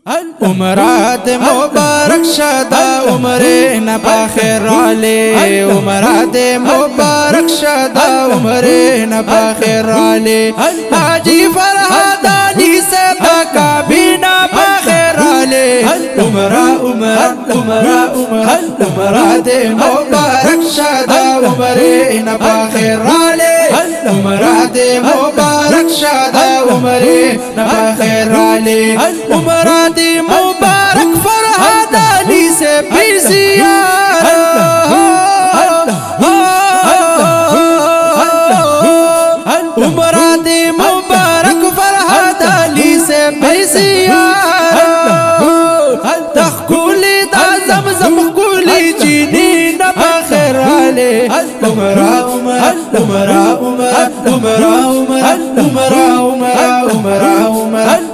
عمرات مبارک شدا عمرنا بخیر علی عمرات مبارک شدا عمرنا بخیر علی حاجی فرهاد علی سے کابینا بخیر علی عمرات مبارک شدا عمرنا بخیر علی عمرات مبارک شدا عمرنا بخیر علی عمرات मुबारक फरहाद अली से बिजिया उमराद मुबारक फरहाद अली से बिजिया तखकुली दा ज़मज़म कुली चीनी न बखैर आले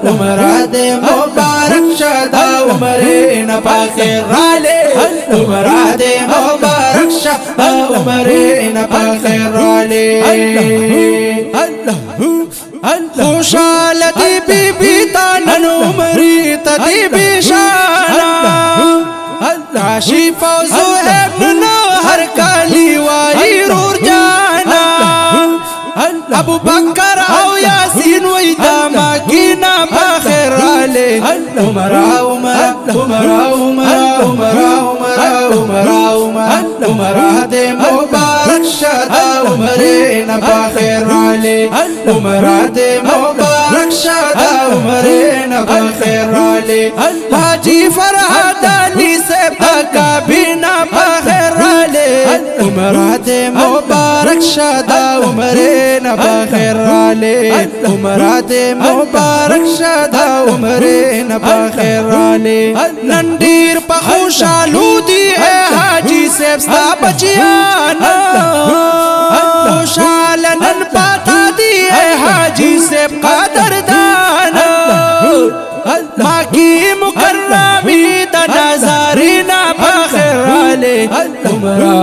उमरा दे मुबारक शदा उमरना बखैर आले उमरा दे मुबारक शदा उमरना बखैर आले खुशालती बीबी तानन उमरी तदी बिशाना काशिफ ज़ुहैब नो हर काली वाही रूर जाना अबू बकर औ यासीन वैदा माकीना बखैर आले उमरा दे मुबारक शदा उमरना बखैर आले उमरा दे मुबारक शदा उमरना बखैर आले हाजी फरहाद अली से काबीना बखैर आले उमरा दे मुबारक शदा उमरना बखैर आले उमरा दे मुबारक शदा उमरना बखैर आले नंदीर पखुशालू दी है हाजी से बचियाना खुशालन पाता दी है हाजी से कदरदाना माकी मुकर्रमी नज़ारीना बखैर आले उमरा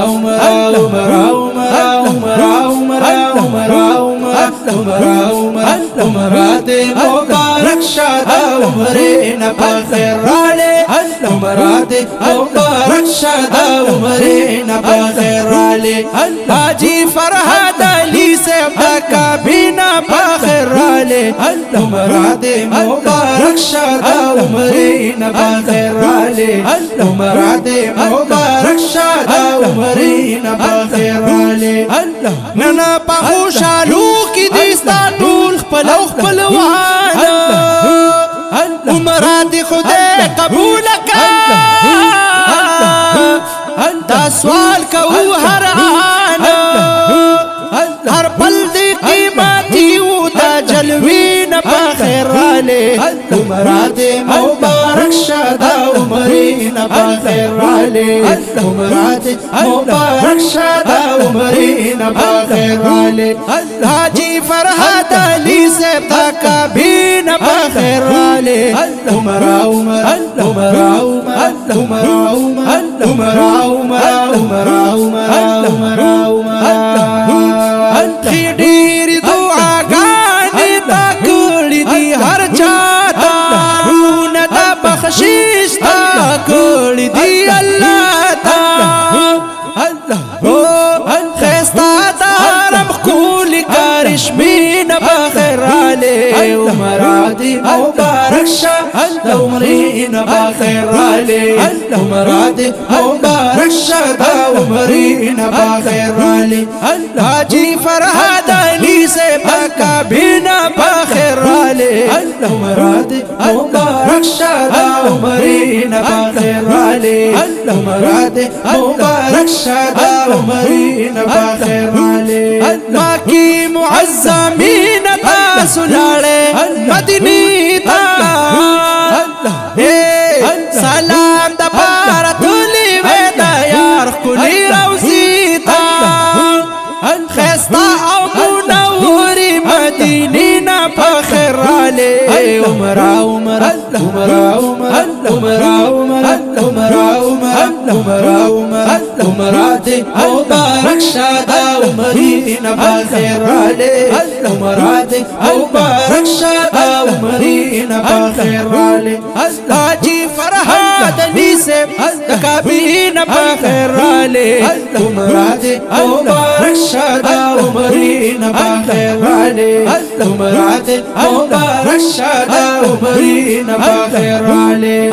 दे मुबारक शदा उमरना बखैर आले उमरा दे मुबारक शदा उमरना बखैर आले हाजी फरहाद अली से काबीना बखैर आले उमरा दे मुबारक शदा उमरना बखैर आले उमरा दे मुबारक शदा उमरना बखैर आले नना पखुशालू की दिस्तानुल खपलौ खपलवाना उमरा दे खुदे कबूल का दा सवाल का हर आना हर पल दी कीमती उदा जलवी न बखैर आले उमरा दे मुबारक शदा उमरना बखैर आले उमरा दे मुबारक शदा उमरना बखैर आले हाजी फरहाद अली से काबीना बखैर आले उमरा खिडीरी दुआ गानी ताकड़ी दी हर चाता न दा बख्शिश ताकड़ी दी अल्लाह ता खैस्ता तारम कुल कारिश्मी न बखैर आले उमरा दे मुबारक शदा उमरना बखैर आले उमरा दे मुबारक शदा उमरना बखैर आले हाजी फरहाद अली से काबीना बखैर आले उमरा दे मुबारक शदा उमरना बखैर आले उमरा दे मुबारक शदा उमरना बखैर आले माकी मुअज़्ज़मीन सुलाड़े मदनी ता सलाम दबारा तुली वेदा यार कुली रौजी ता खैस्ता औ मुनव्वरी मदीनी ना बखैर आले उमरा عمراتي مبارك شادا عمرين بخير عليه عمراتي مبارك شادا عمرين بخير عليه حاجي فرحات نيسب كابين بخير عليه عمراتي مبارك شادا عمرين بخير عليه عمراتي مبارك شادا عمرين بخير عليه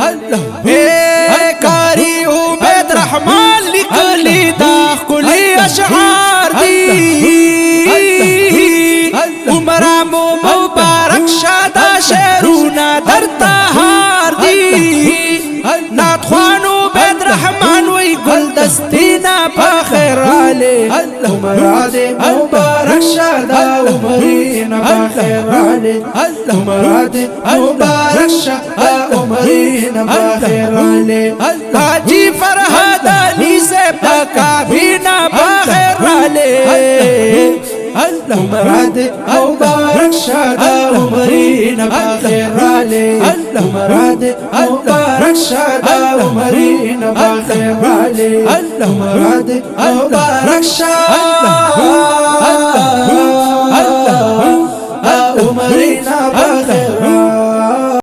كاري وبيت رحمن لكل داخ كل أشعار دي عمرام مبارك شادا شيرونا درتهار دي ناتخوانو بيت رحمن ويقول دستينا بخير عليه عمراتي مبارك شادا عمرين بخير عليه عمراتي مبارك شادا عمرين بخير عليه حاجي فرحات نيسب كابينا بخير عليه عمراتي مبارك شادا عمرين بخير عليه عمراتي مبارك شادا عمرين بخير عليه عمراتي مبارك شادا عمرين